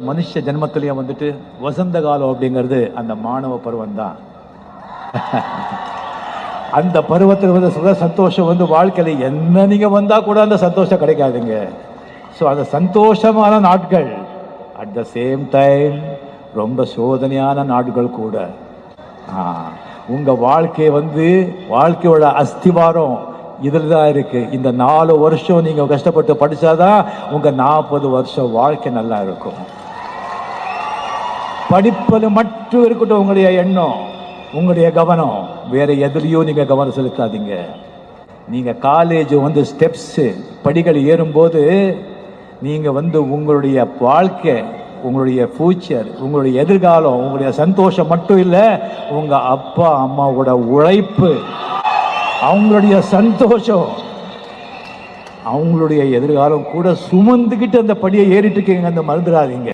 மனுஷ ஜென்மத்திலையும் வந்துட்டு வசந்த காலம் அப்படிங்கிறது அந்த மாணவ பருவம் தான். அந்த பருவத்தில் வந்து சுக சந்தோஷம் வந்து வாழ்க்கையில் என்ன நீங்க வந்தா கூட அந்த சந்தோஷம் கிடைக்காதுங்க. ஸோ அந்த சந்தோஷமான நாட்கள் அட் த சேம் டைம் ரொம்ப சோதனையான நாட்கள் கூட. உங்க வாழ்க்கையை வந்து வாழ்க்கையோட அஸ்திவாரம் இதில் தான் இருக்கு. இந்த 4 வருஷம் நீங்க கஷ்டப்பட்டு படிச்சாதான் உங்க 40 வருஷம் வாழ்க்கை நல்லா இருக்கும். படிப்பது மட்டும் இருக்கட்டும் உங்களுடைய எண்ணம், உங்களுடைய கவனம், வேற எதுலையும் நீங்க கவனம் செலுத்தாதீங்க. நீங்க காலேஜ் வந்து ஸ்டெப்ஸ் படிகள் ஏறும்போது நீங்க வந்து உங்களுடைய வாழ்க்கை, உங்களுடைய ஃபியூச்சர், உங்களுடைய எதிர்காலம், உங்களுடைய சந்தோஷம் மட்டும் இல்லை, உங்க அப்பா அம்மாவோட உழைப்பு, அவங்களுடைய சந்தோஷம், அவங்களுடைய எதிர்காலம் கூட சுமந்துக்கிட்டு அந்த படியை ஏறிட்டு இருக்கீங்க. அந்த மறந்துடாதீங்க.